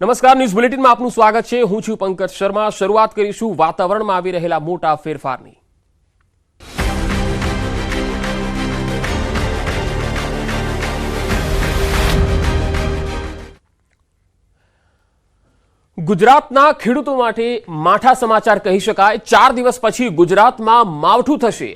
નમસ્કાર, ન્યૂઝ બુલેટિનમાં આપનું સ્વાગત છે। હું છું પંકજ શર્મા। શરૂઆત કરીશું વાતાવરણમાં આવી રહેલા મોટા ફેરફારની। ગુજરાતના ખેડૂતો માટે માઠા સમાચાર કહી શકાય। 4 દિવસ પછી ગુજરાતમાં માવઠું થશે।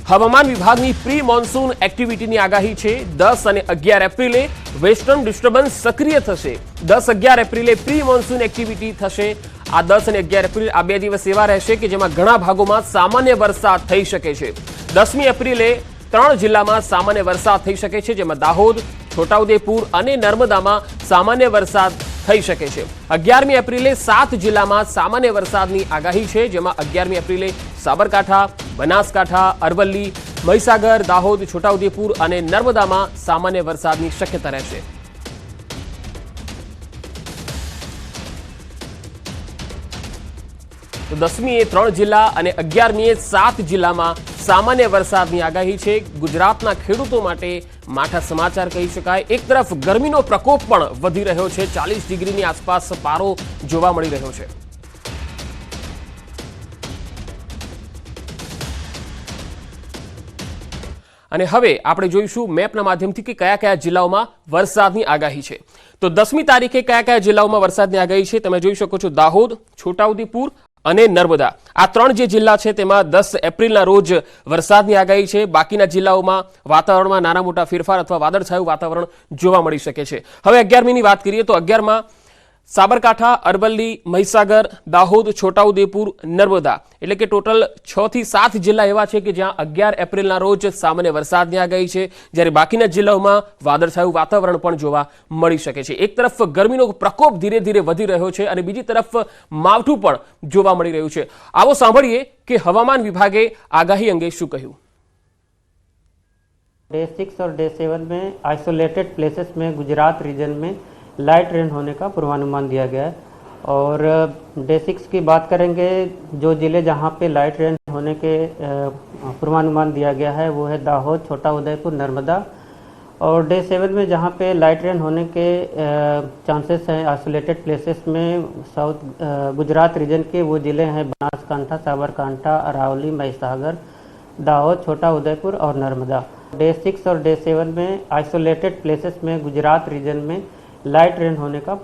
હવામાન વિભાગની પ્રી મોન્સૂન એક્ટિવિટીની આગાહી છે। 10 અને 11 એપ્રિલે વેસ્ટર્ન ડિસ્ટર્બન્સ સક્રિય થશે। 10-11 એપ્રિલે પ્રી મોન્સૂન એક્ટિવિટી થશે। આ 10 અને 11 એપ્રિલ આ 2 દિવસ એવા રહેશે કે જેમાં ઘણા ભાગોમાં સામાન્ય વરસાદ થઈ શકે છે। 10મી એપ્રિલે 3 જિલ્લામાં સામાન્ય વરસાદ થઈ શકે છે, જેમાં દાહોદ, છોટાઉદેપુર અને નર્મદામાં સામાન્ય વરસાદ થઈ શકે છે। 11મી એપ્રિલે 7 જિલ્લામાં સામાન્ય વરસાદની આગાહી છે, જેમાં 11મી એપ્રિલે સાબરકાંઠા, બનાસકાંઠા, અરવલ્લી, મહીસાગર, દાહોદ, છોટાઉદેપુર અને નર્મદામાં સામાન્ય વરસાદની શક્યતા રહેશે। તો 10મીએ 3 જિલ્લા અને 11મીએ 7 જિલ્લામાં સામાન્ય વરસાદની આગાહી છે। ગુજરાતના ખેડૂતો માટે માઠા સમાચાર કહી શકાય। એક તરફ ગરમીનો પ્રકોપ પણ વધી રહ્યો છે। 40 ડિગ્રીની આસપાસ પારો જોવા મળી રહ્યો છે। અને હવે આપણે જોઈશું મેપના માધ્યમથી કે કયા કયા જિલ્લાઓમાં વરસાદની આગાહી છે। તો 10મી તારીખે કયા કયા જિલ્લાઓમાં વરસાદની આગાહી છે તમે જોઈ શકો છો। દાહોદ, છોટાઉદેપુર અને નર્મદા, આ 3 જે જિલ્લા છે તેમાં 10 એપ્રિલના રોજ વરસાદની આગાહી છે। બાકીના જિલ્લાઓમાં વાતાવરણમાં નાના મોટા ફેરફાર અથવા વાદળછાયું વાતાવરણ જોવા મળી શકે છે। હવે 11મીની વાત કરીએ તો 11માં સાબરકાંઠા, અરવલ્લી, મહીસાગર, દાહોદ, છોટાઉદેપુર, નર્મદા, એટલે કે ટોટલ 6 થી 7 જિલ્લા એવા છે કે જ્યાં 11 એપ્રિલના રોજ સામાન્ય વરસાદની આગાહી છે, જ્યારે બાકીના જિલ્લાઓમાં વાદળછાયું વાતાવરણ પણ જોવા મળી શકે છે। એક તરફ ગરમીનો પ્રકોપ ધીરે ધીરે વધી રહ્યો છે અને બીજી તરફ માવઠું પણ જોવા મળી રહ્યું છે। આવો સાંભળીએ કે હવામાન વિભાગે આગાહી અંગે શું કહ્યું। डे 6 और डे 7 में आइसोलेटेड प्लेसेस में गुजरात रीजन में लाइट रेन होने का पूर्वानुमान दिया गया है। और डे 6 की बात करेंगे, जो ज़िले जहां पे लाइट रेन होने के पूर्वानुमान दिया गया है वो है दाहोद, छोटा उदयपुर, नर्मदा। और डे 7 में जहां पे लाइट रेन होने के चांसेस हैं आइसोलेटेड प्लेसेस में साउथ गुजरात रीजन के वो ज़िले हैं बनासकांठा, साबरकांठा, अरावली, महिसागर, दाहोद, छोटा उदयपुर और नर्मदा। डे 6 और डे 7 में आइसोलेटेड प्लेसेस में गुजरात रीजन में लाइट रेन होने का।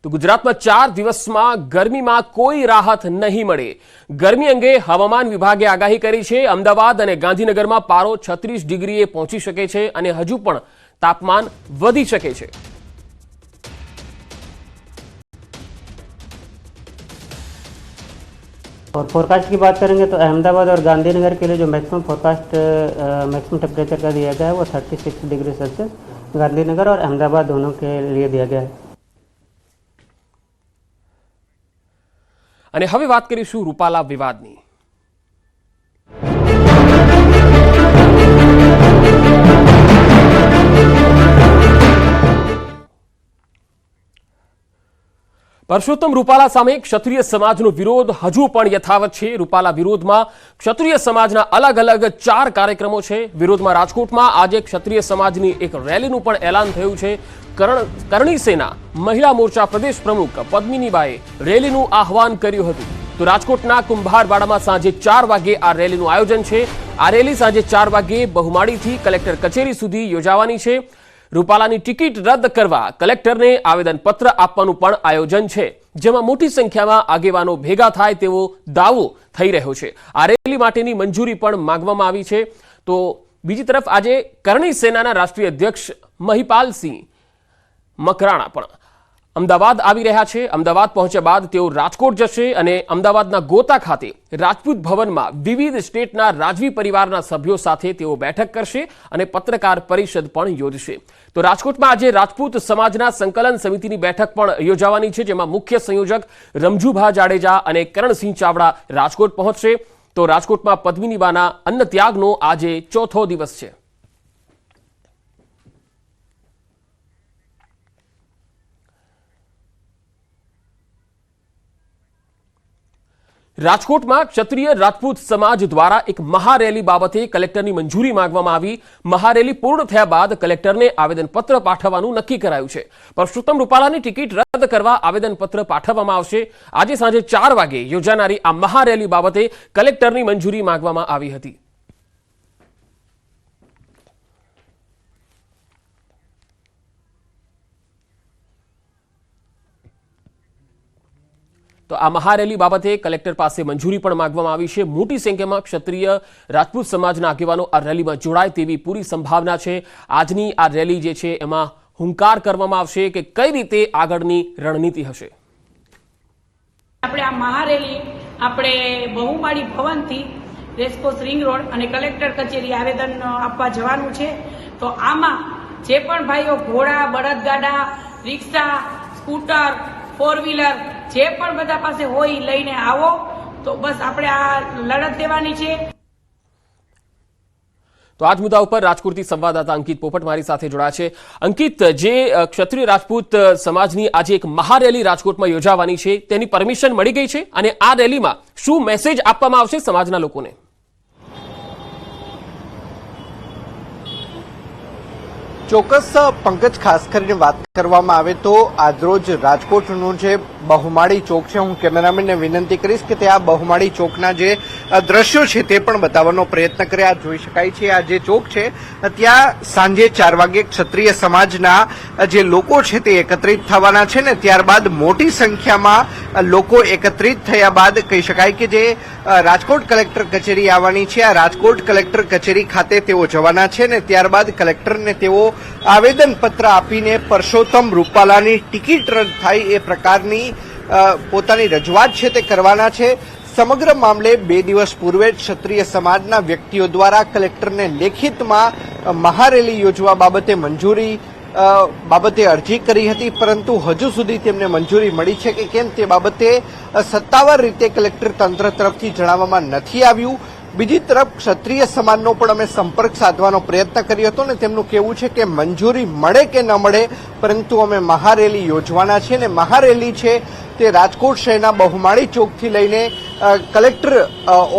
તો ગુજરાતમાં 4 દિવસમાં ગરમીમાં કોઈ રાહત નહીં મળે। ગરમી અંગે હવામાન વિભાગે આગાહી કરી છે। અમદાવાદ અને ગાંધીનગરમાં પારો 36 ડિગ્રીએ પહોંચી શકે છે અને હજુ પણ તાપમાન વધી શકે છે। और फोरकास्ट की बात करेंगे तो अहमदाबाद और गांधीनगर के लिए जो मैक्सिमम फोरकास्ट मैक्सिमम टेम्परेचर का दिया गया है वो 36 डिग्री सेल्सियस गांधीनगर और अहमदाबाद दोनों के लिए दिया गया है। અને હવે વાત કરીશું રૂપાલા વિવાદની। પરસોત્તમ રૂપાલા સામે ક્ષત્રિય સમાજનો વિરોધ હજુ પણ યથાવત છે। રૂપાલા વિરોધમાં ક્ષત્રિય સમાજના અલગ અલગ 4 કાર્યક્રમો છે। વિરોધમાં રાજકોટમાં આજે ક્ષત્રિય સમાજની એક રેલીનું પણ એલાન થયું છે। કરણી સેના મહિલા મોરચા પ્રદેશ પ્રમુખ પદ્મિનીબાએ રેલીનું આહવાન કર્યું હતું। તો રાજકોટના કુંભારવાડામાં સાંજે 4 વાગે આ રેલીનું આયોજન છે। આ રેલી સાંજે 4 વાગે બહુમાળીથી કલેક્ટર કચેરી સુધી યોજાવાની છે। રૂપાલાની ટિકિટ રદ કરવા કલેક્ટરને આવેદનપત્ર આપવાનું પણ આયોજન છે, જેમાં મોટી સંખ્યામાં આગેવાનો ભેગા થાય તેવો દાવો થઈ રહ્યો છે। આ રેલી માટેની મંજૂરી પણ માંગવામાં આવી છે। તો બીજી તરફ આજે કરણી સેનાના રાષ્ટ્રીય અધ્યક્ષ મહિપાલસિંહ મકરાણા પણ અમદાવાદ આવી રહ્યા છે। અમદાવાદ પહોંચ્યા બાદ તેઓ રાજકોટ જશે અને અમદાવાદના ગોતા ખાતે રાજપૂત ભવનમાં વિવિધ સ્ટેટના રાજવી પરિવારના સભ્યો સાથે તેઓ બેઠક કરશે અને પત્રકાર પરિષદ પણ યોજશે। તો રાજકોટમાં આજે રાજપૂત સમાજના સંકલન સમિતિની બેઠક પણ યોજાવાની છે, જેમાં મુખ્ય સંયોજક રમજુભા જાડેજા અને કરણસિંહ ચાવડા રાજકોટ પહોંચશે। તો રાજકોટમાં પદ્મિનીબાના અન્ન ત્યાગનો આજે 4થો દિવસ છે। રાજકોટમાં ક્ષત્રિય રાજપૂત સમાજ દ્વારા એક મહારેલી બાબતે કલેક્ટરની મંજૂરી માંગવામાં આવી. મહારેલી પૂર્ણ થયા બાદ કલેક્ટરને આવેદનપત્ર પાઠવવાનું નક્કી કરાયું છે. પરસોત્તમ રૂપાલાની ટિકિટ રદ કરવા આવેદનપત્ર પાઠવવામાં આવશે. આજે સાંજે 4 વાગે યોજાનારી આ મહારેલી બાબતે કલેક્ટરની મંજૂરી માંગવામાં આવી હતી. તો આ મહારેલી બાબતે કલેક્ટર પાસે મંજૂરી પણ માંગવામાં આવી છે. મોટી સંખ્યામાં ક્ષત્રિય રાજપૂત સમાજના આગેવાનો આ રેલીમાં જોડાય તેવી પૂરી સંભાવના છે. આજની આ રેલી જે છે એમાં હુંકાર કરવામાં આવશે કે કઈ રીતે આગળની રણનીતિ હશે. આપણે આ મહારેલી આપણે બહુમાળી ભવનથી રેસકોર્સ રિંગ રોડ અને કલેક્ટર કચેરી આવેદન આપવા જવાનું છે. તો આમાં જે પણ ભાઈઓ ઘોડા, બળદગાડા, રિક્ષા, સ્કૂટર, 4-વ્હીલર જે પણ બધા પાસે હોય લઈને આવો. તો બસ આપણે આ લડત દેવાની છે. તો આજ મુદ્દા ઉપર રાજકોટથી સંવાદદાતા અંકિત પોપટ મારી સાથે જોડાયા છે. અંકિત, જે ક્ષત્રિય રાજપૂત સમાજની આજે એક મહારેલી રાજકોટમાં યોજાવાની છે તેની પરમિશન મળી ગઈ છે અને આ રેલીમાં શું મેસેજ આપવામાં આવશે સમાજના લોકોને? ચોક્કસ પંકજ, ખાસ કરીને વાત કરવામાં આવે તો આજરોજ રાજકોટનું જે બહુમાળી ચોક છે, હું કેમેરામેનને વિનંતી કરીશ કે તે આ બહુમાળી ચોકના જે દ્રશ્યો છે તે પણ બતાવવાનો પ્રયત્ન કરે. આ જોઈ શકાય છે આ જે ચોક છે ત્યાં સાંજે 4 વાગે ક્ષત્રિય સમાજના જે લોકો છે તે એકત્રિત થવાના છે ને ત્યારબાદ મોટી સંખ્યામાં લોકો એકત્રિત થયા બાદ કહી શકાય કે જે રાજકોટ કલેક્ટર કચેરી આવવાની છે, આ રાજકોટ કલેક્ટર કચેરી ખાતે તેઓ જવાના છે ને ત્યારબાદ કલેક્ટરને તેઓ આવેદનપત્ર આપીને પરસોત્તમ રૂપાલાની ટિકિટ રદ થાય એ પ્રકારની પોતાની રજૂઆત છે તે કરવાના છે. સમગ્ર મામલે 2 દિવસ પૂર્વે ક્ષત્રિય સમાજના વ્યક્તિઓ દ્વારા કલેક્ટરને લેખિતમાં મહારેલી યોજવા બાબતે મંજૂરી બાબતે અરજી કરી હતી, પરંતુ હજુ સુધી તેમને મંજૂરી મળી છે કે કેમ તે બાબતે સત્તાવાર રીતે કલેક્ટર તંત્ર તરફથી જણાવવામાં નથી આવ્યું. બીજી તરફ ક્ષત્રિય સમાજનો પણ અમે સંપર્ક સાધવાનો પ્રયત્ન કર્યો હતો ને તેમનું કહેવું છે કે મંજૂરી મળે કે ન મળે પરંતુ અમે મહારેલી યોજવાના છે ને મહારેલી છે તે રાજકોટ શહેરના બહુમાળી ચોકથી લઈને કલેક્ટર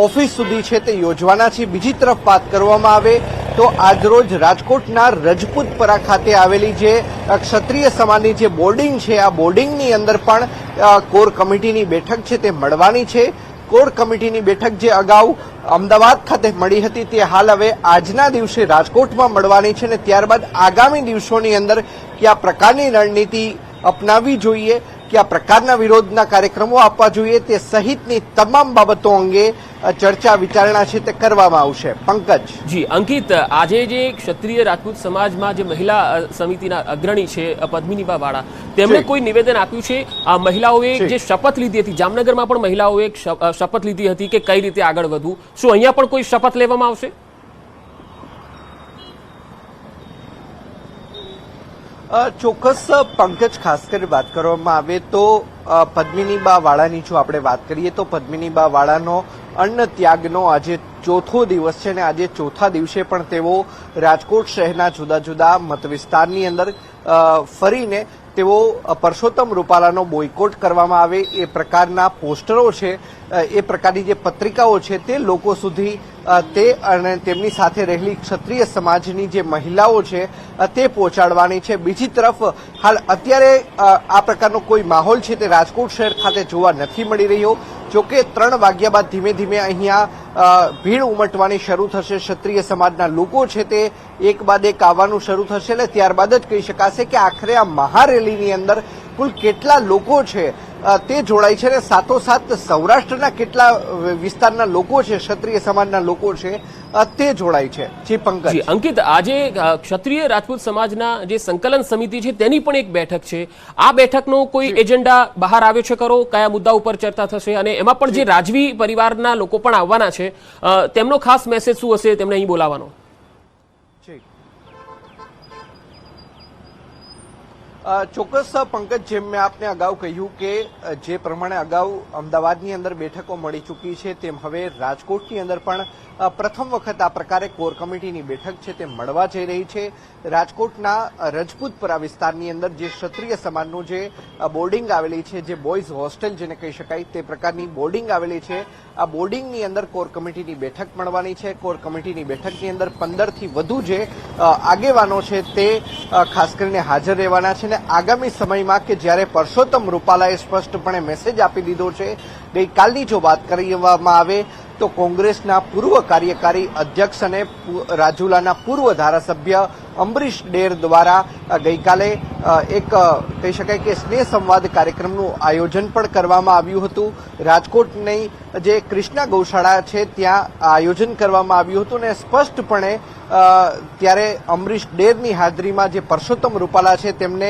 ઓફિસ સુધી છે તે યોજવાના છે. બીજી તરફ વાત કરવામાં આવે તો આજરોજ રાજકોટના રજપૂતપરા ખાતે આવેલી જે ક્ષત્રિય સમાજની જે બોર્ડિંગ છે આ બોર્ડિંગની અંદર પણ કોર કમિટીની બેઠક છે તે મળવાની છે. કોર કમિટીની બેઠક જે અગાઉ અમદાવાદ ખાતે મળી હતી તે હાલ હવે આજના દિવસે રાજકોટમાં મળવાની છે ને ત્યારબાદ આગામી દિવસોની અંદર કયા પ્રકારની રણનીતિ અપનાવવી જોઈએ, કયા પ્રકારના વિરોધના કાર્યક્રમો આપવા જોઈએ તે સહિતની તમામ બાબતો અંગે ચર્ચા વિચારણા છે તે કરવામાં આવશે. પંકજ. જી અંકિત, આજે જે ક્ષત્રિય રાજપૂત સમાજમાં જે મહિલા સમિતિના અગ્રણી છે પદ્મિનીબા વાળા, તેમણે કોઈ નિવેદન આપ્યું છે? આ મહિલાઓએ જે શપથ લીધી હતી, જામનગરમાં પણ મહિલાઓએ શપથ લીધી હતી કે કઈ રીતે આગળ વધવું, શું અહીંયા પણ કોઈ શપથ લેવામાં આવશે? ચોક્કસ પંકજ, ખાસ કરી વાત કરવામાં આવે તો પદ્મિનીબા વાળાની જો આપણે વાત કરીએ તો પદ્મિનીબા વાળાનો અન્ન ત્યાગનો આજે 4થો દિવસ છે ને આજે 4થા દિવસે પણ તેઓ રાજકોટ શહેરના જુદા જુદા મત વિસ્તારની અંદર ફરીને તેઓ પરસોત્તમ રૂપાલાનો બોયકોટ કરવામાં આવે એ પ્રકારના પોસ્ટરો છે, એ પ્રકારની જે પત્રિકાઓ છે તે લોકો સુધી તે અને તેમની સાથે રહેલી ક્ષત્રિય સમાજની જે મહિલાઓ છે તે પહોંચાડવાની છે. બીજી તરફ હાલ અત્યારે આ પ્રકારનો કોઈ માહોલ છે તે રાજકોટ શહેર ખાતે જોવા નથી મળી રહ્યો. જોકે 3 વાગ્યા બાદ ધીમે ધીમે અહીંયા ભીડ ઉમટવાની શરૂ થશે. ક્ષત્રિય સમાજના લોકો છે તે એક બાદ એક આવવાનું શરૂ થશે એટલે ત્યારબાદ જ કહી શકાશે કે આખરે આ મહારેલીની અંદર કુલ કેટલા લોકો છે તે જોડાય છે અને સાથોસાથ સૌરાષ્ટ્રના કેટલા વિસ્તારના લોકો છે, ક્ષત્રિય સમાજના લોકો છે તે જોડાય છે. જી પંકજ. અંકિત, આજે ક્ષત્રિય રાજપૂત સમાજના જે સંકલન સમિતિ છે તેની પણ એક બેઠક છે. આ બેઠકનો કોઈ એજન્ડા બહાર આવ્યો છે ખરો? કયા મુદ્દા ઉપર ચર્ચા થશે? અને એમાં પણ જે રાજવી પરિવારના લોકો પણ આવવાના છે, તેમનો ખાસ મેસેજ શું હશે તેમને અહીં બોલાવવાનો? ચોક્કસ પંકજ, જેમ મેં આપને અગાઉ કહ્યું કે જે પ્રમાણે અગાઉ અમદાવાદની અંદર બેઠકો મળી ચૂકી છે તેમ હવે રાજકોટની અંદર પણ પ્રથમ વખત આ પ્રકારે કોર કમિટીની બેઠક છે તે મળવા જઈ રહી છે. રાજકોટના રજપૂતપરા વિસ્તારની અંદર જે ક્ષત્રિય સમાજનું જે બોર્ડિંગ આવેલી છે, જે બોયઝ હોસ્ટેલ જેને કહી શકાય તે પ્રકારની બોર્ડિંગ આવેલી છે, આ બોર્ડિંગની અંદર કોર કમિટીની બેઠક મળવાની છે. કોર કમિટીની બેઠકની અંદર 15 થી વધુ જે આગેવાનો છે તે ખાસ કરીને હાજર રહેવાના છે. આગામી સમયમાં કે જ્યારે પરસોત્તમ રૂપાલાએ સ્પષ્ટપણે મેસેજ આપી દીધો છે, ગઈકાલની જો વાત કરવામાં આવે તો કોંગ્રેસના પૂર્વ કાર્યકારી અધ્યક્ષ અને રાજુલાના પૂર્વ ધારાસભ્ય અમરીશ ડેર દ્વારા ગઈકાલે એક કહી શકાય કે સ્નેહ સંવાદ કાર્યક્રમનું આયોજન પણ કરવામાં આવ્યું હતું. રાજકોટની જે કૃષ્ણા ગૌશાળા છે ત્યાં આયોજન કરવામાં આવ્યું હતું અને સ્પષ્ટપણે ત્યારે અમરીશ ડેરની હાજરીમાં જે પરસોત્તમ રૂપાલા છે તેમને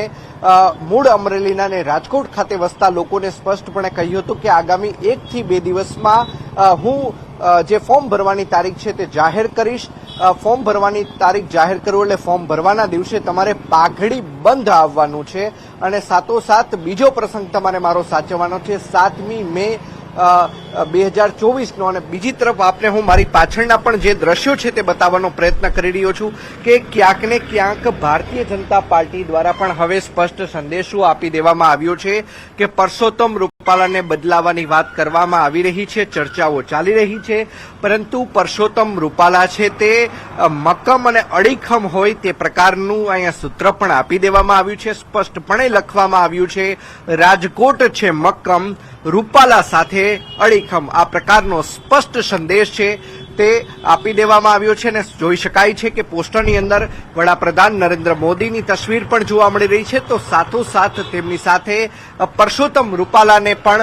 મૂળ અમરેલીના અને રાજકોટ ખાતે વસતા લોકોને સ્પષ્ટપણે કહ્યું હતું કે આગામી 1 થી 2 દિવસમાં હું જે ફોર્મ ભરવાની તારીખ છે તે જાહેર કરીશ. ફોર્મ ભરવાની તારીખ જાહેર કરું એટલે ફોર્મ ભરવાના દિવસે તમારે પાઘડી બંધ આવવાનું છે અને સાથોસાથ બીજો પ્રસંગ તમારે મારો સાચવવાનો છે 7મી મે 2024નો. અને બીજી તરફ આપને હું મારી પાછળના પણ જે દ્રશ્યો છે તે બતાવવાનો પ્રયત્ન કરી રહ્યો છું કે ક્યાંક ને ક્યાંક ભારતીય જનતા પાર્ટી દ્વારા પણ હવે સ્પષ્ટ સંદેશો આપી દેવામાં આવ્યો છે કે પરસોત્તમ રૂપાલાને બદલાવાની વાત કરવામાં આવી રહી છે, ચર્ચાઓ ચાલી રહી છે, પરંતુ પરસોત્તમ રૂપાલા છે તે મક્કમ અને અડીખમ હોય તે પ્રકારનું અહીંયા સૂત્ર પણ આપી દેવામાં આવ્યું છે. સ્પષ્ટપણે લખવામાં આવ્યું છે રાજકોટ છે મક્કમ, રૂપાલા સાથે અડીખમ. આ પ્રકારનો સ્પષ્ટ સંદેશ છે તે આપી દેવામાં આવ્યો છે અને જોઈ શકાય છે કે પોસ્ટરની અંદર વડાપ્રધાન નરેન્દ્ર મોદીની તસવીર પણ જોવા મળી રહી છે. તો સાથોસાથ તેમની સાથે પરસોત્તમ રૂપાલાને પણ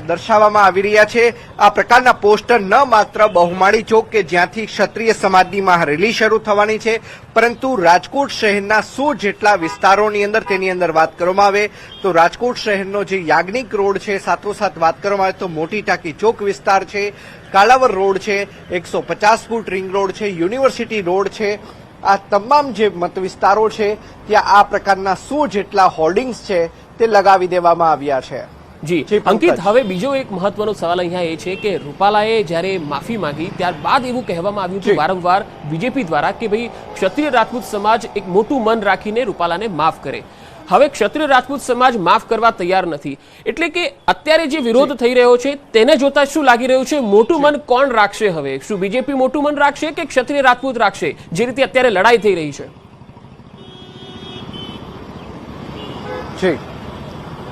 દર્શાવવામાં આવી રહ્યા છે. આ પ્રકારના પોસ્ટર ન માત્ર બહુમાળી ચોક કે જ્યાંથી ક્ષત્રિય સમાજની મહારેલી શરૂ થવાની છે, પરંતુ રાજકોટ શહેરના 100 જેટલા વિસ્તારોની અંદર તેની અંદર વાત કરવામાં આવે તો રાજકોટ શહેરનો જે યાજ્ઞિક રોડ છે, સાથોસાથ વાત કરવામાં આવે તો મોટી ટાંકી ચોક વિસ્તાર છે, કાલાવર રોડ છે, 150 ફૂટ રિંગ રોડ છે, યુનિવર્સિટી રોડ છે, આ તમામ જે મત વિસ્તારો છે ત્યાં આ પ્રકારના 100 જેટલા હોર્ડિંગ્સ છે તે લગાવી દેવામાં આવ્યા છે. જી અંકિત, હવે બીજો એક મહત્વનો સવાલ અહીંયા એ છે કે રૂપાલાએ જ્યારે માફી માંગી ત્યારબાદ એવું કહેવામાં આવ્યું હતું વારંવાર બીજેપી દ્વારા કે ભાઈ ક્ષત્રિય રાજપૂત સમાજ એક મોટું મન રાખીને રૂપાલાને માફ કરે. હવે ક્ષત્રિય રાજપૂત સમાજ માફ કરવા તૈયાર નથી, એટલે કે અત્યારે જે વિરોધ થઈ રહ્યો છે તેને જોતા શું લાગી રહ્યું છે, મોટું મન કોણ રાખશે? હવે શું બીજેપી મોટું મન રાખશે કે ક્ષત્રિય રાજપૂત રાખશે, જે રીતે અત્યારે લડાઈ થઈ રહી છે?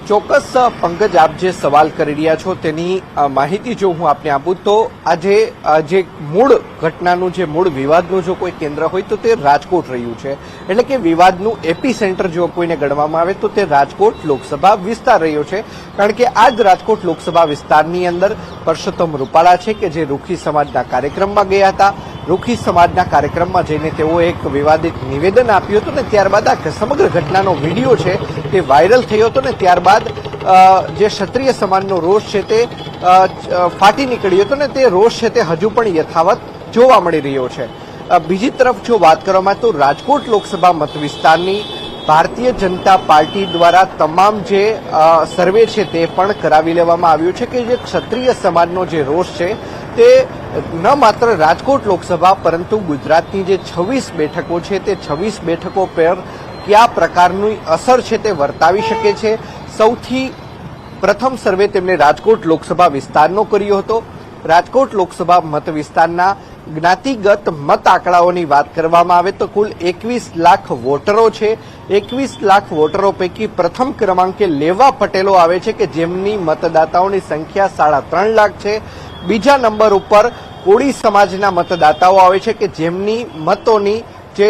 ચોક્કસ પંકજ, આપ જે સવાલ કરી રહ્યા છો તેની માહિતી જો હું આપને આપું તો આજે જે મૂળ ઘટનાનું જે મૂળ વિવાદનું જો કોઈ કેન્દ્ર હોય તો તે રાજકોટ રહ્યું છે. એટલે કે વિવાદનું એપી સેન્ટર જો કોઈને ગણવામાં આવે તો તે રાજકોટ લોકસભા વિસ્તાર રહ્યો છે. કારણ કે આ જ રાજકોટ લોકસભા વિસ્તારની અંદર પરસોત્તમ રૂપાલા છે કે જે રૂખી સમાજના કાર્યક્રમમાં ગયા હતા. રૂખી સમાજના કાર્યક્રમમાં જઈને તેઓ એક વિવાદિત નિવેદન આપ્યું હતું ને ત્યારબાદ આ સમગ્ર ઘટનાનો વિડીયો છે તે વાયરલ થયો હતો ને ત્યારબાદ જે ક્ષત્રિય સમાજનો રોષ છે તે ફાટી નીકળ્યો હતો ને તે રોષ છે તે હજુ પણ યથાવત જોવા મળી રહ્યો છે. બીજી તરફ જો વાત કરવામાં તો રાજકોટ લોકસભા મત વિસ્તારની ભારતીય જનતા પાર્ટી દ્વારા તમામ જે સર્વે છે તે પણ કરાવી લેવામાં આવ્યું છે કે જે ક્ષત્રિય સમાજનો જે રોષ છે તે ન માત્ર રાજકોટ લોકસભા પરંતુ ગુજરાતની જે 26 બેઠકો છે તે 26 બેઠકો પર કયા પ્રકારની અસર છે તે વર્તાવી શકે છે. સૌથી પ્રથમ સર્વે તેમણે રાજકોટ લોકસભા વિસ્તારનો કર્યો હતો. રાજકોટ લોકસભા મત વિસ્તારના જ્ઞાતિગત મત આંકડાઓની વાત કરવામાં આવે તો કુલ 21 લાખ વોટરો છે. 21 લાખ વોટરો પૈકી પ્રથમ ક્રમાંકે લેવા પટેલો આવે છે કે જેમની મતદાતાઓની સંખ્યા 3.5 લાખ છે. બીજા નંબર ઉપર કોળી સમાજના મતદાતાઓ આવે છે કે જેમની મતોની જે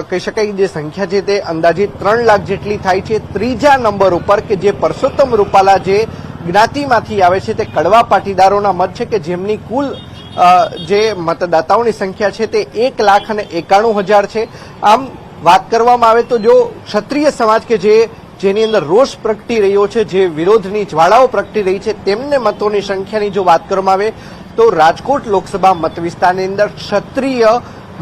કહી શકાય જે સંખ્યા છે તે અંદાજિત 3 લાખ જેટલી થાય છે. ત્રીજા નંબર ઉપર કે જે પરસોત્તમ રૂપાલા જે જ્ઞાતિમાંથી આવે છે તે કડવા પાટીદારોના મત છે કે જેમની કુલ જે મતદાતાઓની સંખ્યા છે તે 1,91,000 છે. આમ વાત કરવામાં આવે તો જો ક્ષત્રિય સમાજ કે જેની અંદર રોષ પ્રગટી રહ્યો છે, જે વિરોધની જ્વાળાઓ પ્રગટી રહી છે, તેમને મતોની સંખ્યાની જો વાત કરવામાં આવે તો રાજકોટ લોકસભા મત વિસ્તારની અંદર ક્ષત્રિય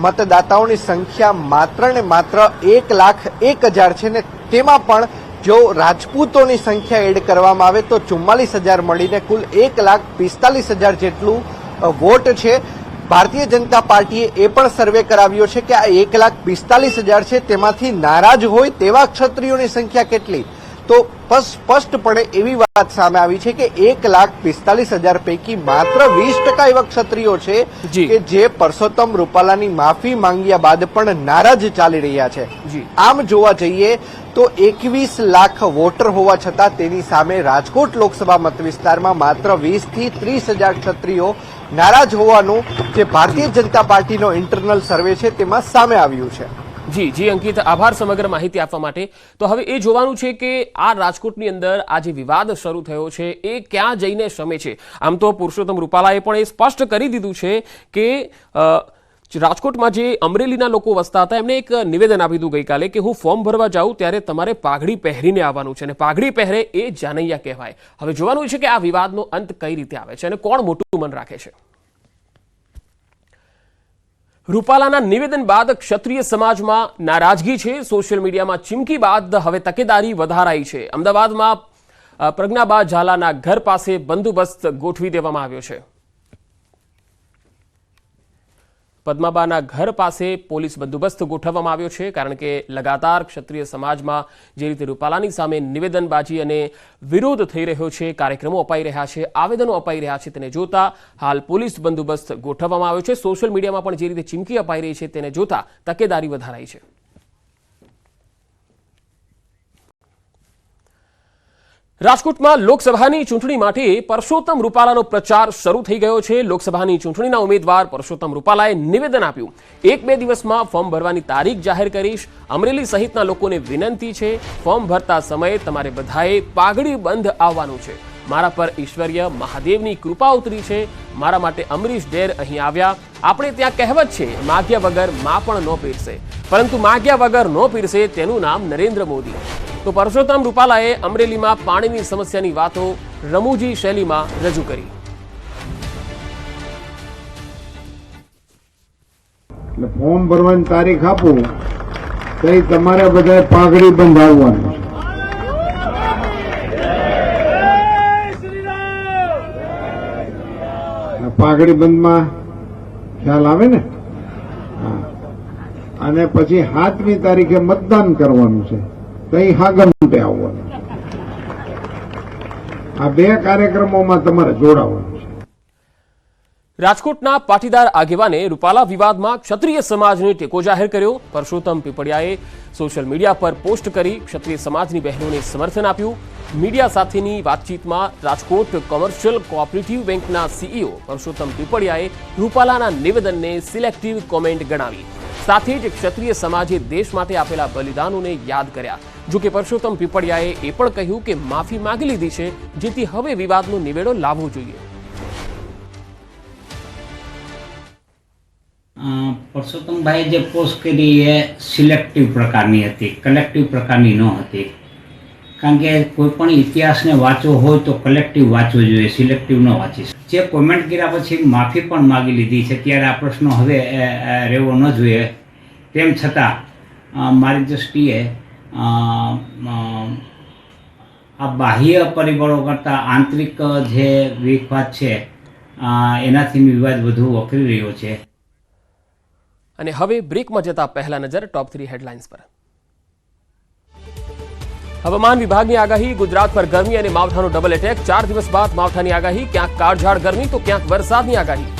મતદાતાઓની સંખ્યા માત્ર ને માત્ર 1,01,000 છે ને તેમાં પણ જો રાજપૂતોની સંખ્યા એડ કરવામાં આવે તો 44,000 મળીને કુલ 1,45,000 જેટલું વોટ છે. ભારતીય જનતા પાર્ટીએ એ પણ સર્વે કરાવ્યો છે કે આ 1,45,000 છે તેમાંથી નારાજ હોય તેવા ક્ષત્રિયોની સંખ્યા કેટલી, તો સ્પષ્ટપણે એવી વાત સામે આવી છે કે 1,45,000 પૈકી માત્ર 20% એવા ક્ષત્રિયો છે કે જે પરસોત્તમ રૂપાલાની માફી માંગ્યા બાદ પણ નારાજ ચાલી રહ્યા છે. આમ જોવા જઈએ તો 21 લાખ વોટર હોવા છતાં તેની સામે રાજકોટ લોકસભા મત વિસ્તારમાં માત્ર 20 થી 30,000 ક્ષત્રિયો નારાજ હોવાનું જે ભારતીય જનતા પાર્ટીનો ઇન્ટરનલ સર્વે છે તેમાં સામે આવ્યું છે. જી અંકિત, આભાર સમગ્ર માહિતી આપવા માટે. તો હવે એ જોવાનું છે કે આ રાજકોટની અંદર આ જે વિવાદ શરૂ થયો છે એ ક્યાં જઈને શમે છે. આમ તો પુરુષોત્તમ રૂપાલાએ પણ એ સ્પષ્ટ કરી દીધું છે કે રાજકોટમાં જે અમરેલીના લોકો વસતા હતા એમને એક નિવેદન આપી દીધું ગઈકાલે કે હું ફોર્મ ભરવા જાઉં ત્યારે તમારે પાઘડી પહેરીને આવવાનું છે, અને પાઘડી પહેરે એ જાનૈયા કહેવાય. હવે જોવાનું છે કે આ વિવાદનો અંત કઈ રીતે આવે છે અને કોણ મોટું મન રાખે છે. રૂપાલાના નિવેદન બાદ ક્ષત્રિય સમાજમાં નારાજગી છે. સોશિયલ મીડિયામાં ચીમકી બાદ હવે તકેદારી વધારાઈ છે. અમદાવાદમાં પ્રજ્ઞાબા ઝાલાના ઘર પાસે બંદોબસ્ત ગોઠવી દેવામાં આવ્યો છે. પદ્માબાના ઘર પાસે પોલીસ બંદોબસ્ત ગોઠવવામાં આવ્યો છે, કારણ કે લગાતાર ક્ષત્રિય સમાજમાં જે રીતે રૂપાલાની સામે નિવેદનબાજી અને વિરોધ થઈ રહ્યો છે, કાર્યક્રમો અપાઈ રહ્યા છે, આવેદનો અપાઈ રહ્યા છે, તેને જોતા હાલ પોલીસ બંદોબસ્ત ગોઠવવામાં આવ્યો છે. સોશિયલ મીડિયામાં પણ જે રીતે ચીમકી અપાઈ રહી છે તેને જોતા તકેદારી વધારાઈ છે. રાજકોટમાં લોકસભાની ચૂંટણી માટે પરસોત્તમ રૂપાલાનો પ્રચાર શરૂ થઈ ગયો છે. લોકસભાની ચૂંટણીના ઉમેદવાર પરસોત્તમ રૂપાલાએ નિવેદન આપ્યું, 1-2 દિવસમાં ફોર્મ ભરવાની તારીખ જાહેર કરીશ. અમરેલી સહિતના લોકોને વિનંતી છે, ફોર્મ ભરતા સમયે તમારે બધાએ પાઘડી બંધ આવવાનું છે. મારા પર ઈશ્વરીય મહાદેવની કૃપા ઉતરી છે. મારા માટે અમરીશ ડેર અહીં આવ્યા. આપણે ત્યાં કહેવત છે, માગ્યા વગર માં પણ ન પીરસે, પરંતુ માગ્યા વગર ન પીરસે તેનું નામ નરેન્દ્ર મોદી. તો પરસોત્તમ રૂપાલાએ અમરેલીમાં પાણીની સમસ્યાની વાતો રમૂજી શૈલીમાં રજૂ કરી. એટલે ફોર્મ ભરવાની તારીખ આપું તો તમારે બધા પાઘડી બંધાવવાનું છે. પાઘડી બંધમાં ખ્યાલ આવે ને. અને પછી 7મી તારીખે મતદાન કરવાનું છે, તઈ હાગમટે આવવાનું છે. આ 2 કાર્યક્રમોમાં તમારે જોડાવાનું છે. રાજકોટના પાટીદાર આગેવાને રૂપાલા વિવાદમાં ક્ષત્રિય સમાજને ટેકો જાહેર કર્યો. પરસોત્તમ પીપળિયાએ સોશિયલ મીડિયા પર પોસ્ટ કરી ક્ષત્રિય સમાજની બહેનોને સમર્થન આપ્યું. મીડિયા સાથેની વાતચીતમાં રાજકોટ કોમર્શિયલ કોઓપરેટિવ બેંકના સીઈઓ પરસોત્તમ પીપળિયાએ રૂપાલાના નિવેદનને સિલેક્ટિવ કોમેન્ટ ગણાવી. સાથે જ ક્ષત્રિય સમાજે દેશ માટે આપેલા બલિદાનોને યાદ કર્યા. જો કે પરસોત્તમ પીપળિયાએ એ પણ કહ્યું કે માફી માંગી લીધી છે, જેથી હવે વિવાદનો નિવેડો લાવવો જોઈએ. પરસોત્તમભાઈ જે પોસ્ટ કરી એ સિલેક્ટિવ પ્રકારની હતી, કલેક્ટિવ પ્રકારની ન હતી. કારણ કે કોઈ પણ ઇતિહાસને વાંચવો હોય તો કલેક્ટિવ વાંચવો જોઈએ, સિલેક્ટિવ ન વાંચી. જે કોમેન્ટ કર્યા પછી માફી પણ માગી લીધી છે, ત્યારે આ પ્રશ્નો હવે રહેવો ન જોઈએ. તેમ છતાં મારી દૃષ્ટિએ આ બાહ્ય પરિબળો કરતાં આંતરિક જે વિવાદ છે એનાથી વિવાદ વધુ વકરી રહ્યો છે. અને હવે બ્રેકમાં જતા પહેલા નજર ટોપ 3 હેડલાઇન્સ પર. હવામાન વિભાગની આગાહી, ગુજરાત પર ગરમી અને માવઠાનો ડબલ એટેક. 4 દિવસ બાદ માવઠાની આગાહી, ક્યાંક કાળઝાળ ગરમી તો ક્યાંક વરસાદની આગાહી.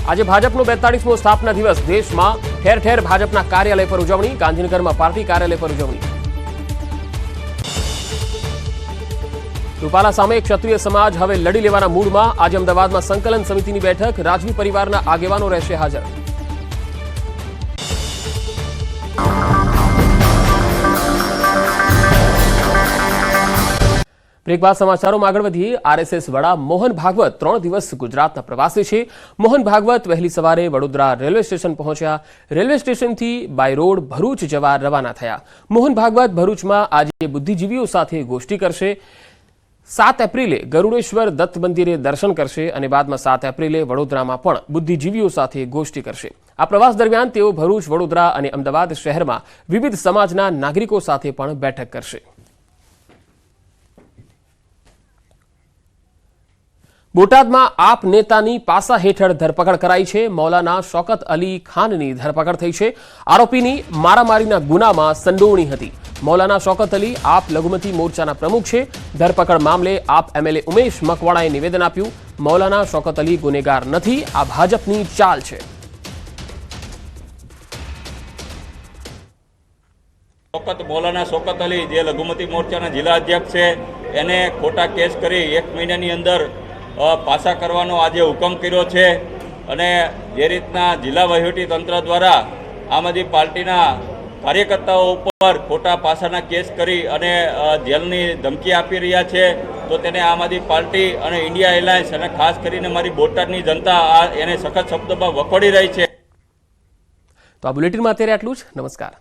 આજે ભાજપનો 42મો સ્થાપના દિવસ. દેશમાં ઠેર ઠેર ભાજપના કાર્યાલય પર ઉજવણી. ગાંધીનગરમાં પાર્ટી કાર્યાલય પર ઉજવણી. રૂપાલા સામે ક્ષત્રિય સમાજ હવે લડી લેવાના મૂડમાં. આજે અમદાવાદમાં સંકલન સમિતિની બેઠક. રાજવી પરિવારના આગેવાનો રહેશે હાજર. બ્રેક બાદ સમાચારોમાં આગળ વધીએ. આરએસએસ વડા મોહન ભાગવત 3 દિવસ ગુજરાતના પ્રવાસે છે. મોહન ભાગવત વહેલી સવારે વડોદરા રેલવે સ્ટેશન પહોંચ્યા. રેલવે સ્ટેશનથી બાય રોડ ભરૂચ જવા રવાના થયા. મોહન ભાગવત ભરૂચમાં આજે બુદ્ધિજીવીઓ સાથે ગોષ્ઠી કરશે. 7 એપ્રિલે ગરુડેશ્વર દત્ત મંદિરે દર્શન કરશે અને બાદમાં 7 એપ્રિલે વડોદરામાં પણ બુદ્ધિજીવીઓ સાથે ગોષ્ઠી કરશે. આ પ્રવાસ દરમિયાન તેઓ ભરૂચ, વડોદરા અને અમદાવાદ શહેરમાં વિવિધ સમાજના નાગરિકો સાથે પણ બેઠક કરશે. બોટાદમાં આપ નેતાની પાસા હેઠળ ધરપકડ કરાઈ છે. મૌલાના શૌકત અલી ખાનની ધરપકડ થઈ છે. આરોપીની મારામારીના ગુનામાં સંડોવણી હતી. મૌલાના શૌકત અલી આપ લઘુમતી મોરચાના પ્રમુખ છે. ધરપકડ મામલે આપ એમએલએ ઉમેશ મકવાણાએ નિવેદન આપ્યું. મૌલાના શૌકત અલી ગુનેગાર નથી, આ ભાજપની ચાલ છે. મૌલાના શૌકત અલી જે લઘુમતી મોરચાના જિલ્લા અધ્યક્ષ છે એને ખોટા કેસ કરી 1 મહિનાની અંદર પાસા કરવાનો આજે હુકમ કર્યો છે. અને જે રીતના જિલ્લા વહીવટી તંત્ર દ્વારા આમ આદમી પાર્ટીના કાર્યકર્તાઓ ઉપર ખોટા પાસાના કેસ કરી અને જેલની ધમકી આપી રહ્યા છે, તો તેને આમ આદમી પાર્ટી અને ઇન્ડિયા એલાયન્સ અને ખાસ કરીને મારી બોટાદની જનતા એને સખત શબ્દોમાં વખોડી રહી છે. તો આ બુલેટિનમાં અત્યારે આટલું જ. નમસ્કાર.